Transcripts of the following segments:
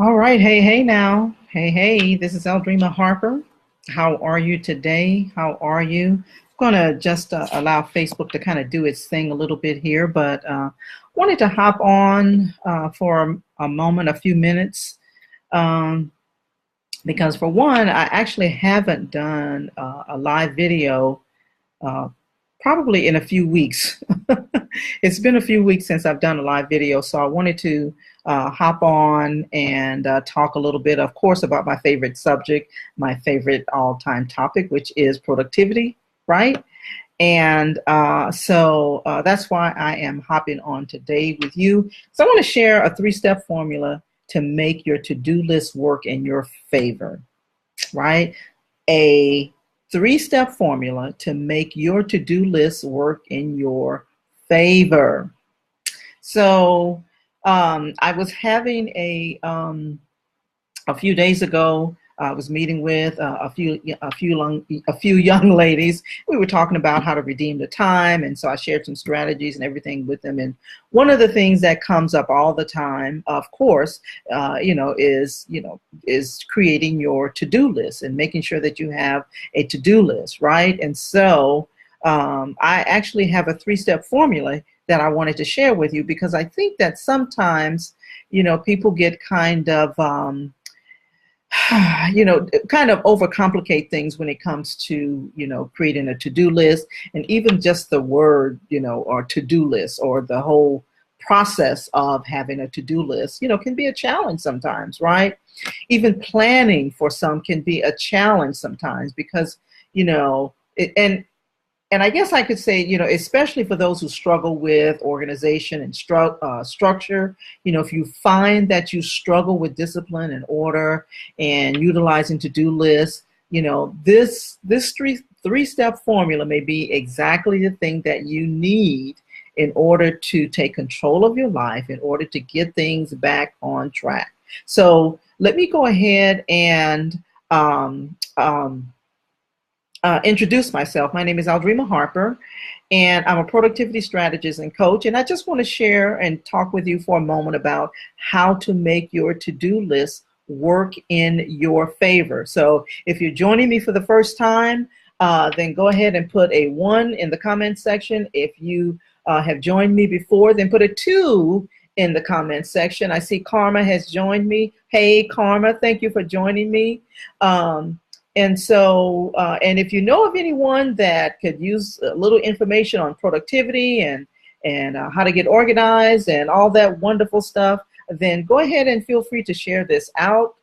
All right. Hey, hey now. Hey, hey, this is Aldreama Harper. How are you today? How are you? I'm going to just allow Facebook to kind of do its thing a little bit here, but wanted to hop on for a moment, a few minutes, um, because for one, I actually haven't done a live video uh, probably in a few weeks. It's been a few weeks since I've done a live video, so I wanted to hop on and talk a little bit, of course, about my favorite subject, my favorite all-time topic, which is productivity, right? And so that's why I am hopping on today with you. So I want to share a three-step formula to make your to-do list work in your favor, right? A three-step formula to make your to-do list work in your favor. So I was having a few days ago. I was meeting with a few young ladies. We were talking about how to redeem the time, and so I shared some strategies and everything with them. And one of the things that comes up all the time, of course, is creating your to-do list and making sure that you have a to-do list, right? And so I actually have a three-step formula that I wanted to share with you because I think that sometimes, people get kind of kind of overcomplicate things when it comes to, creating a to-do list, and even just the word, or to-do list, or the whole process of having a to-do list, can be a challenge sometimes, right? Even planning for some can be a challenge sometimes because, and I guess I could say, especially for those who struggle with organization and structure, if you find that you struggle with discipline and order and utilizing to-do lists, this three-step formula may be exactly the thing that you need in order to take control of your life, in order to get things back on track. So let me go ahead and introduce myself. My name is Aldreama Harper, and I'm a productivity strategist and coach. And I just want to share and talk with you for a moment about how to make your to-do list work in your favor. So if you're joining me for the first time, then go ahead and put a 1 in the comment section. If you have joined me before, then put a 2 in the comment section. I see Karma has joined me. Hey, Karma, thank you for joining me. And so, and if you know of anyone that could use a little information on productivity and how to get organized and all that wonderful stuff, then go ahead and feel free to share this out.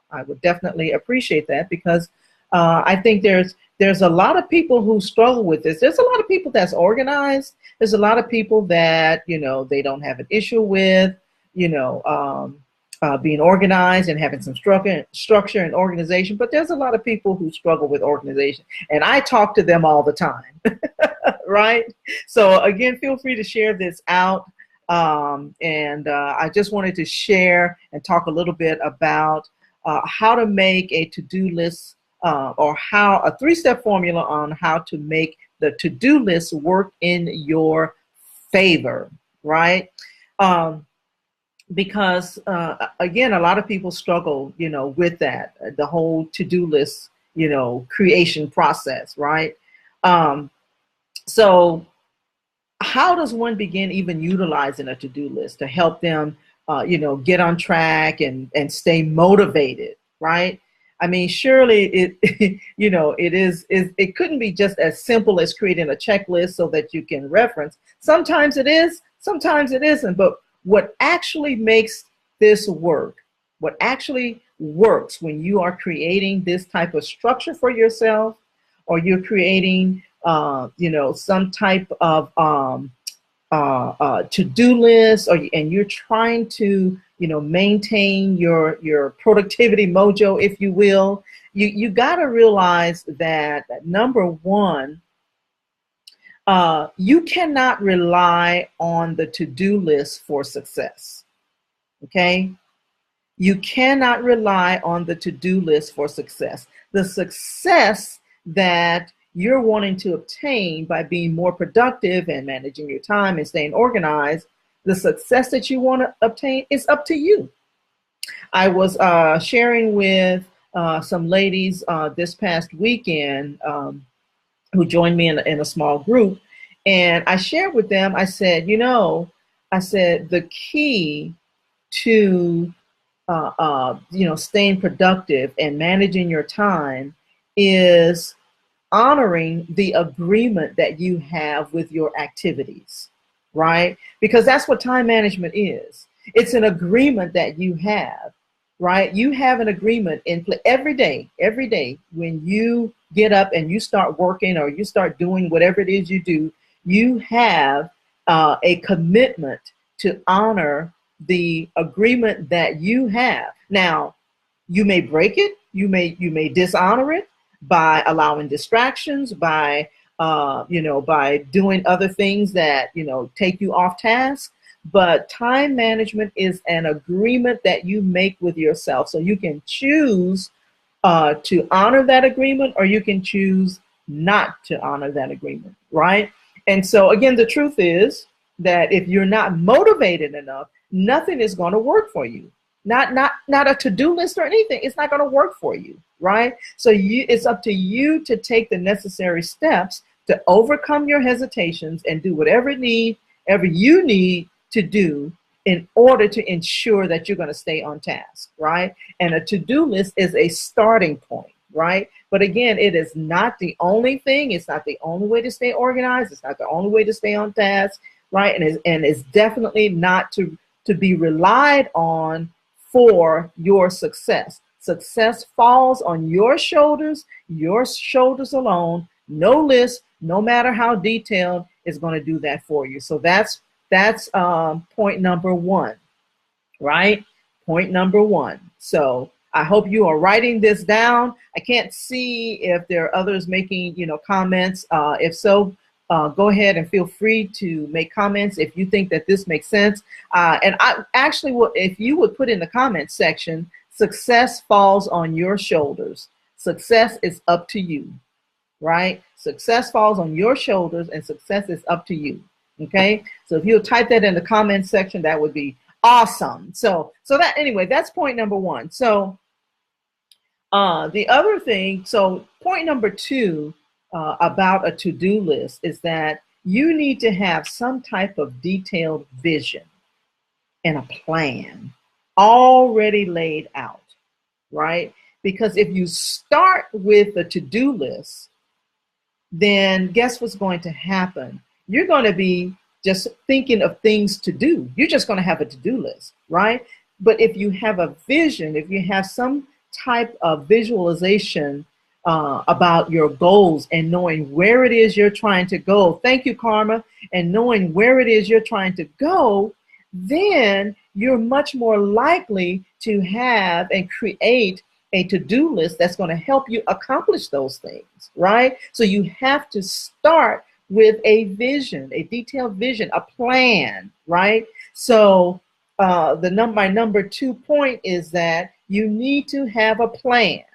I would definitely appreciate that because I think there's a lot of people who struggle with this. There's a lot of people that's organized. There's a lot of people that, they don't have an issue with, being organized and having some structure and organization, but there's a lot of people who struggle with organization, and I talk to them all the time, right? So again, feel free to share this out, and I just wanted to share and talk a little bit about how to make a to-do list, or how a three-step formula on how to make the to-do list work in your favor, right? Because again, a lot of people struggle, with that, the whole to-do list, creation process, right? So how does one begin even utilizing a to-do list to help them, get on track and stay motivated, right? I mean, surely it, it couldn't be just as simple as creating a checklist so that you can reference. Sometimes it is, sometimes it isn't, but what actually makes this work, what actually works when you are creating this type of structure for yourself, or you're creating, some type of to-do list, and you're trying to, maintain your productivity mojo, if you will, you got to realize that number one, you cannot rely on the to-do list for success, okay? You cannot rely on the to-do list for success. The success that you're wanting to obtain by being more productive and managing your time and staying organized, the success that you want to obtain is up to you. I was sharing with some ladies this past weekend who joined me in a small group. And I shared with them, I said, I said, the key to, staying productive and managing your time is honoring the agreement that you have with your activities, right? Because that's what time management is. It's an agreement that you have, right? You have an agreement in play every day when you get up and you start working or you start doing whatever it is you do, you have a commitment to honor the agreement that you have. Now, you may break it, you may dishonor it by allowing distractions, by by doing other things that take you off task. But time management is an agreement that you make with yourself. So you can choose to honor that agreement, or you can choose not to honor that agreement, right? And so again, the truth is that if you're not motivated enough, nothing is going to work for you. Not a to-do list or anything. It's not going to work for you, right? So it's up to you to take the necessary steps to overcome your hesitations and do whatever you need to do in order to ensure that you're going to stay on task, right? And a to-do list is a starting point, right? But again, it is not the only thing. It's not the only way to stay organized. It's not the only way to stay on task, right? And it's definitely not to be relied on for your success. Success falls on your shoulders alone. No list, no matter how detailed, is going to do that for you. So that's point number one, right? Point number one. So I hope you are writing this down. I can't see if there are others making comments. If so, go ahead and feel free to make comments if you think that this makes sense. And I actually would, if you would put in the comment section, success falls on your shoulders. Success is up to you, right? Success falls on your shoulders and success is up to you. Okay. So if you'll type that in the comment section, that would be awesome. So that's point number one. So the other thing, so point number two, about a to-do list is that you need to have some type of detailed vision and a plan already laid out, right? Because if you start with a to-do list, then guess what's going to happen? You're going to be just thinking of things to do. You're just going to have a to-do list, right? But if you have a vision, if you have some type of visualization about your goals and knowing where it is you're trying to go. Thank you, Karma. And knowing where it is you're trying to go, then you're much more likely to have and create a to-do list that's going to help you accomplish those things, right? So you have to start with a vision, a detailed vision, a plan, right? So my number 2 point is that you need to have a plan.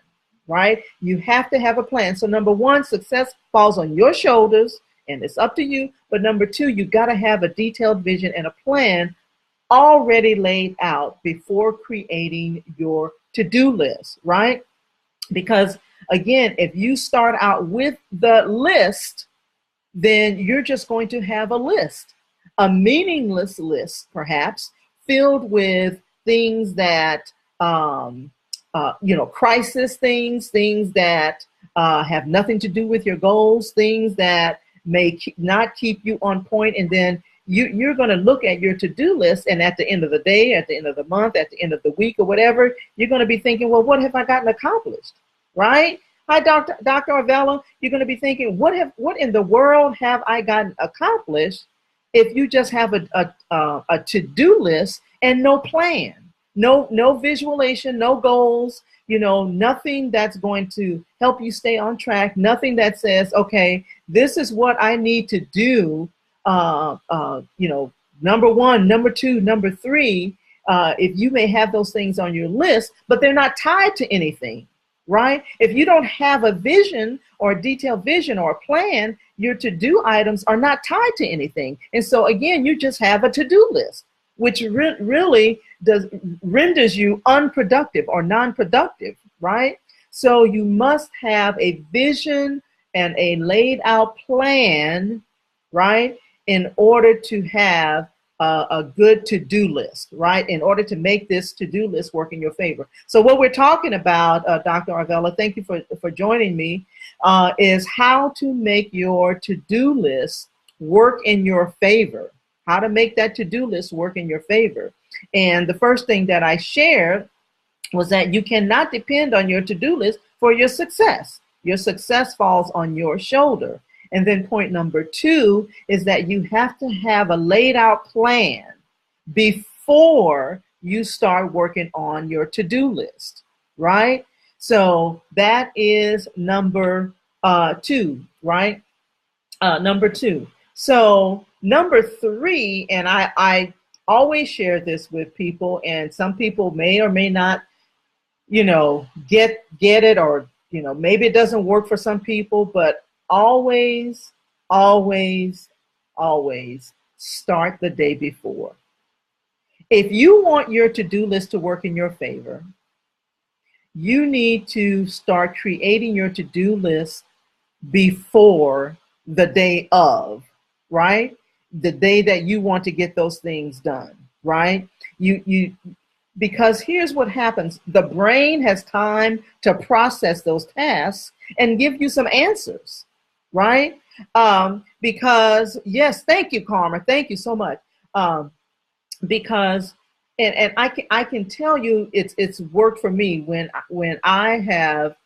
Right? You have to have a plan. So number one, success falls on your shoulders and it's up to you. But number two, you got to have a detailed vision and a plan already laid out before creating your to-do list, right? Because again, if you start out with the list, then you're just going to have a list, a meaningless list, perhaps filled with things that, crisis things that have nothing to do with your goals, things that may not keep you on point. And then you're going to look at your to-do list, and at the end of the day, at the end of the month, at the end of the week or whatever, you're going to be thinking, well, what have I gotten accomplished, right? Hi, Dr. Arvella. You're going to be thinking, what in the world have I gotten accomplished if you just have a to-do list and no plan? No visualization, no goals, nothing that's going to help you stay on track, nothing that says, okay, this is what I need to do, number one, number two, number three, if you may have those things on your list, but they're not tied to anything, right? If you don't have a vision or a detailed vision or a plan, your to-do items are not tied to anything. And so again, you just have a to-do list. which really renders you unproductive or non-productive, right? So you must have a vision and a laid out plan, right, in order to have a good to-do list, right, in order to make this to-do list work in your favor. So what we're talking about, Dr. Arvella, thank you for joining me, is how to make your to-do list work in your favor, how to make that to-do list work in your favor. And the first thing that I shared was that you cannot depend on your to-do list for your success. Your success falls on your shoulder. And then point number 2 is that you have to have a laid out plan before you start working on your to-do list, right? So that is number 2, right? Number 2. So number 3, and I always share this with people, and some people may or may not, get it, or, maybe it doesn't work for some people, but always, always, always start the day before. If you want your to-do list to work in your favor, you need to start creating your to-do list before the day of, right? The day that you want to get those things done, right? Because here's what happens. The brain has time to process those tasks and give you some answers, right? Because, yes, thank you, Karma. Thank you so much. Because, and I can tell you it's worked for me whenever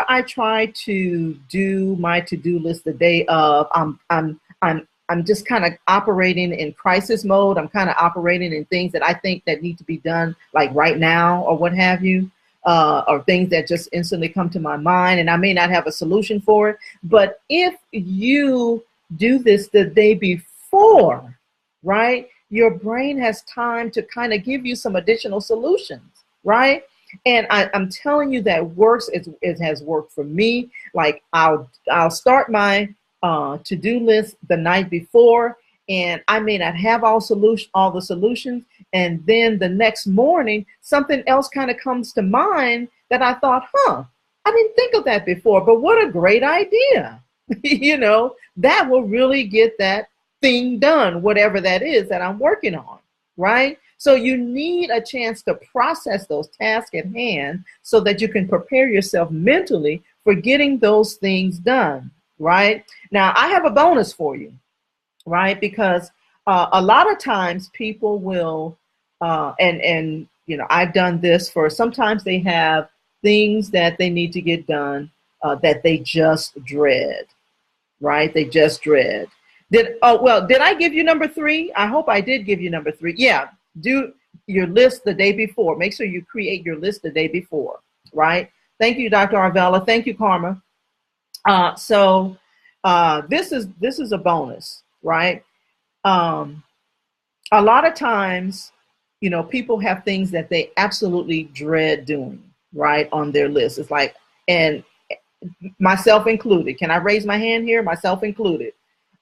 I try to do my to-do list the day of, I'm just kind of operating in crisis mode. I'm kind of operating in things that I think that need to be done like right now or what have you, or things that just instantly come to my mind, and I may not have a solution for it. But if you do this the day before, right, your brain has time to kind of give you some additional solutions, right? And I'm telling you that works. It has worked for me. Like I'll start my to-do list the night before, and I may not have all the solutions, and then the next morning something else kind of comes to mind that I thought, I didn't think of that before, but what a great idea. That will really get that thing done, whatever that is that I'm working on, right? So you need a chance to process those tasks at hand so that you can prepare yourself mentally for getting those things done, right? Now, I have a bonus for you, right? Because a lot of times people will, and I've done this for, sometimes they have things that they need to get done that they just dread, right? They just dread. Did I give you number 3? I hope I did give you number 3. Yeah, do your list the day before. Make sure you create your list the day before, right? Thank you, Dr. Arvella. Thank you, Karma. So this is a bonus, right? A lot of times, people have things that they absolutely dread doing, right, on their list. It's like, and myself included. Can I raise my hand here? Myself included.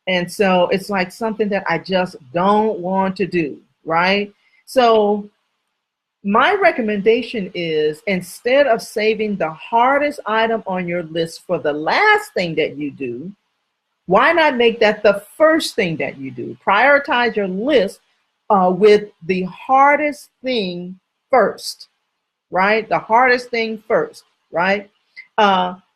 And so it's like something that I just don't want to do, right? So my recommendation is, instead of saving the hardest item on your list for the last thing that you do, why not make that the first thing that you do? Prioritize your list with the hardest thing first, right? The hardest thing first, right?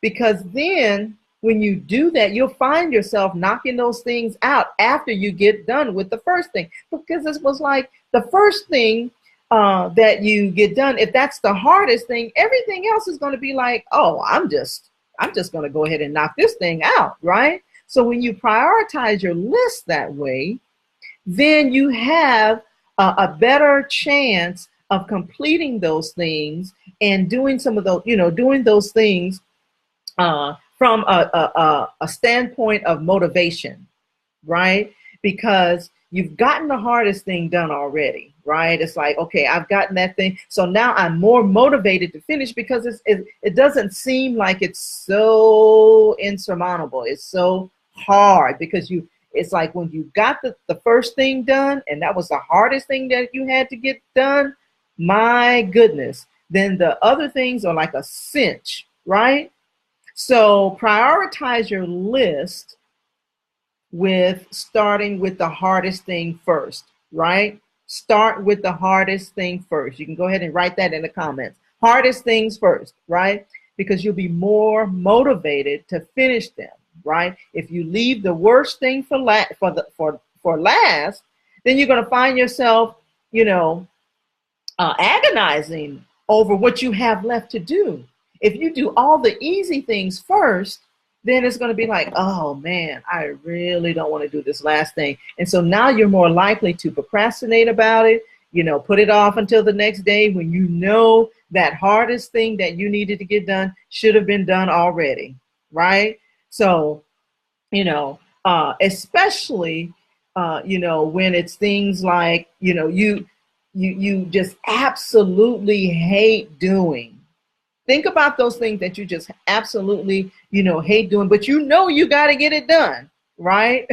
Because then when you do that, you'll find yourself knocking those things out after you get done with the first thing. Because this was like the first thing that you get done. If that's the hardest thing, everything else is going to be like, oh, I'm just going to go ahead and knock this thing out, right? So when you prioritize your list that way, then you have a better chance of completing those things and doing some of those, doing those things from a standpoint of motivation, right? Because you've gotten the hardest thing done already, right? It's like, okay, I've gotten that thing. So now I'm more motivated to finish because it doesn't seem like it's so insurmountable. It's so hard because It's like when you got the first thing done, and that was the hardest thing that you had to get done, my goodness, then the other things are like a cinch, right? So prioritize your list with starting with the hardest thing first, right? Start with the hardest thing first. You can go ahead and write that in the comments. Hardest things first, right? Because you'll be more motivated to finish them, right? If you leave the worst thing for last, then you're going to find yourself, agonizing over what you have left to do. If you do all the easy things first, then it's going to be like, oh man, I really don't want to do this last thing. And so now you're more likely to procrastinate about it, put it off until the next day when you know that hardest thing that you needed to get done should have been done already, right? So, especially, when it's things like, you just absolutely hate doing. Think about those things that you just absolutely, hate doing, but you got to get it done, right?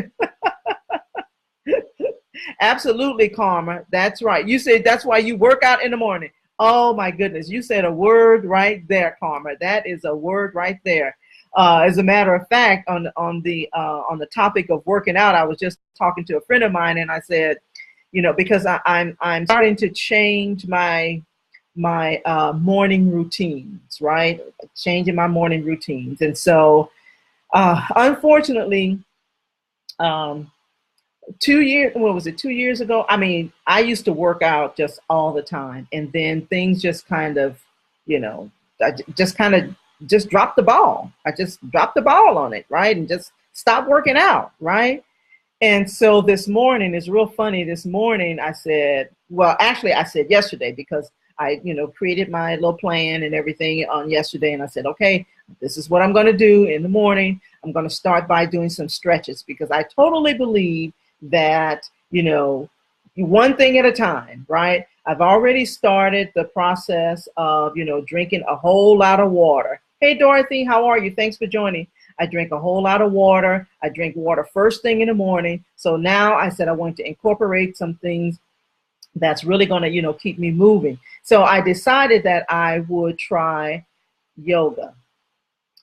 Absolutely, Karma. That's right. You said that's why you work out in the morning. Oh my goodness. You said a word right there, Karma. That is a word right there. As a matter of fact, on the topic of working out, I was just talking to a friend of mine, and I said, because I'm starting to change my morning routines, right? Changing my morning routines. And so, unfortunately, 2 years, what was it, 2 years ago? I mean, I used to work out just all the time. And then things just kind of, I just dropped the ball. I just dropped the ball on it, right? And just stopped working out, right? And so this morning, it's real funny. This morning I said, well, actually I said yesterday, because I, created my little plan and everything on yesterday. And I said, okay, this is what I'm going to do in the morning. I'm going to start by doing some stretches, because I totally believe that, one thing at a time, right? I've already started the process of, drinking a whole lot of water. Hey, Dorothy, how are you? Thanks for joining. I drink a whole lot of water. I drink water first thing in the morning. So now I said I want to incorporate some things that's really going to, keep me moving. So I decided that I would try yoga.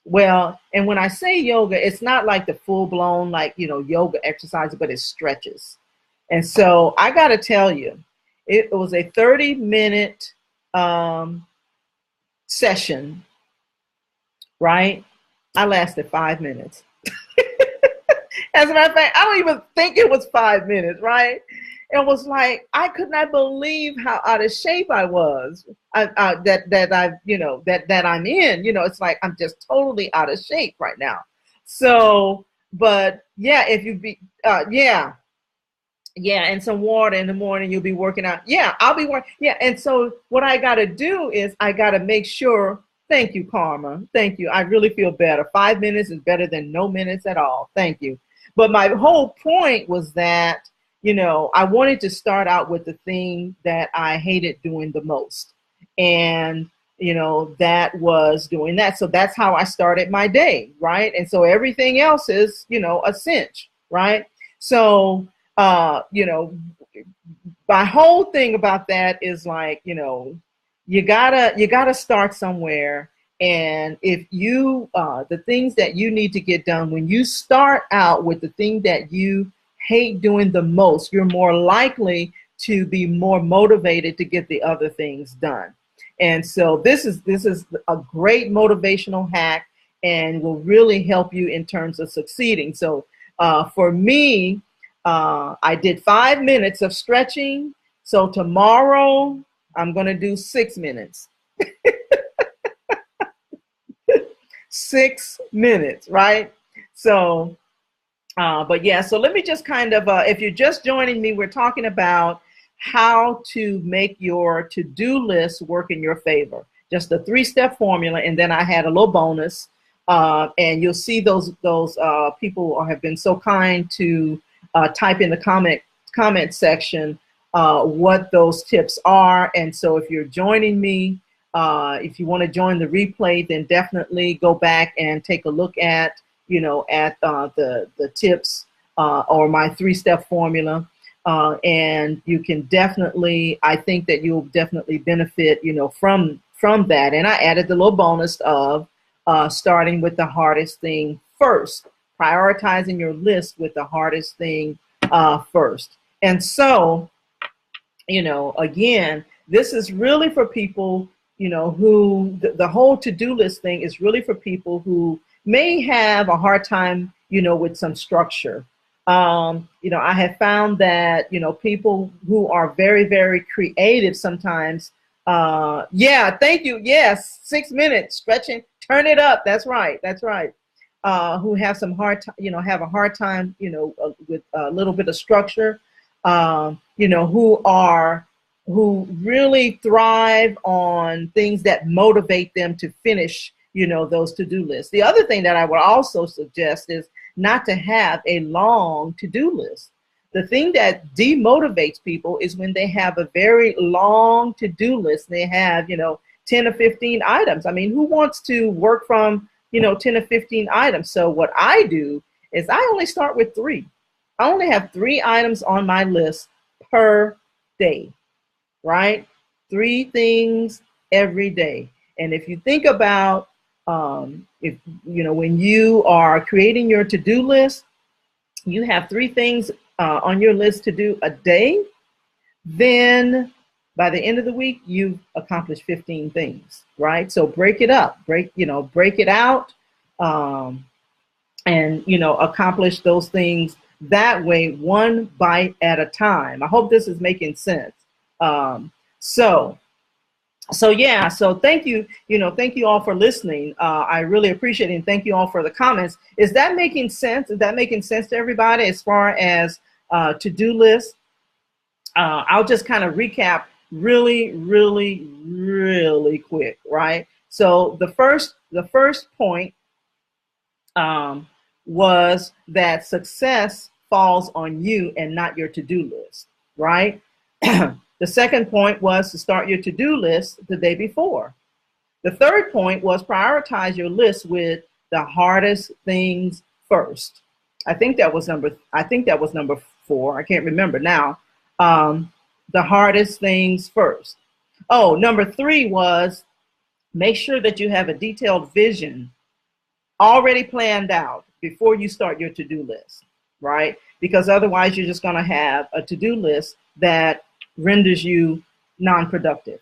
Well, and when I say yoga, it's not like the full blown, yoga exercise, but it's stretches. And so I got to tell you, it was a 30-minute session, right? I lasted 5 minutes. As a matter of fact, I don't even think it was 5 minutes, right? It was like, I could not believe how out of shape I was, that I'm in. It's like I'm just totally out of shape right now. So, but yeah, if you be, and some water in the morning, you'll be working out. Yeah, I'll be working. Yeah, and so what I got to do is I got to make sure. Thank you, Karma. Thank you. I really feel better. 5 minutes is better than no minutes at all. Thank you. But my whole point was that, I wanted to start out with the thing that I hated doing the most. And, that was doing that. So that's how I started my day, right? And so everything else is, a cinch, right? So, my whole thing about that is like, you gotta start somewhere. And if you, the things that you need to get done, when you start out with the thing that you hate doing the most, you're more likely to be more motivated to get the other things done. And so this is a great motivational hack and will really help you in terms of succeeding. So for me, I did 5 minutes of stretching. So tomorrow I'm going to do 6 minutes. 6 minutes, right? So, but yeah, so let me just kind of, if you're just joining me, we're talking about how to make your to-do list work in your favor. Just a 3-step formula. And then I had a little bonus. And you'll see those people have been so kind to type in the comment section what those tips are. And so if you're joining me, if you want to join the replay, then definitely go back and take a look at, the tips or my 3-step formula. And you can definitely, I think that you'll definitely benefit, from that. And I added the little bonus of starting with the hardest thing first, prioritizing your list with the hardest thing first. And so, again, this is really for people, who the whole to-do list thing is really for people who may have a hard time, with some structure. I have found that, people who are very, very creative sometimes, yeah, thank you. Yes, 6 minutes stretching, turn it up. That's right. That's right. Who have some hard time, have a hard time, with a little bit of structure, who really thrive on things that motivate them to finish, those to-do lists. The other thing that I would also suggest is not to have a long to-do list. The thing that demotivates people is when they have a very long to-do list. They have, 10 or 15 items. I mean, who wants to work from, 10 or 15 items? So what I do is I only start with 3. I only have 3 items on my list per day, right? 3 things every day. And if you think about, when you are creating your to-do list, you have 3 things on your list to do a day, then by the end of the week, you've accomplished 15 things, right? So break it up, break it out, and, accomplish those things that way, one bite at a time. I hope this is making sense. So yeah, so thank you, thank you all for listening. I really appreciate it, and thank you all for the comments. Is that making sense? Is that making sense to everybody as far as to-do lists? I'll just kind of recap really, really, really quick, right? So the first point was that success falls on you and not your to-do list, right? The second point was to start your to-do list the day before. The third point was prioritize your list with the hardest things first. I think that was number 4. I can't remember now. The hardest things first. Oh, number 3 was make sure that you have a detailed vision already planned out before you start your to-do list, right? Because otherwise you're just going to have a to-do list that renders you non-productive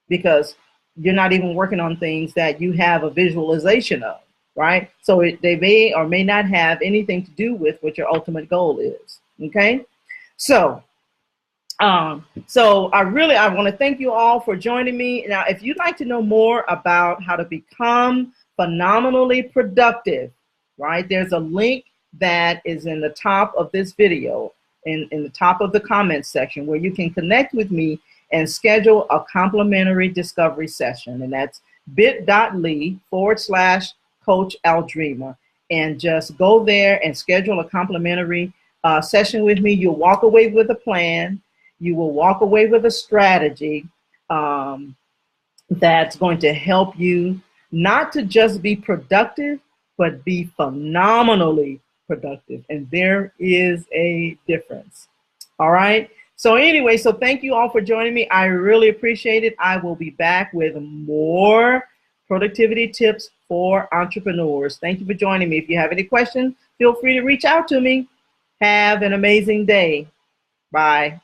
because you're not even working on things that you have a visualization of, right? So they may or may not have anything to do with what your ultimate goal is, okay? So I want to thank you all for joining me. Now, if you'd like to know more about how to become phenomenally productive, right, there's a link that is in the top of this video, in the top of the comments section, where you can connect with me and schedule a complimentary discovery session. And that's bit.ly/Coach Aldreama. And just go there and schedule a complimentary session with me. You'll walk away with a plan. You will walk away with a strategy that's going to help you not to just be productive, but be phenomenally productive. And there is a difference. All right. So anyway, so thank you all for joining me. I really appreciate it. I will be back with more productivity tips for entrepreneurs. Thank you for joining me. If you have any questions, feel free to reach out to me. Have an amazing day. Bye.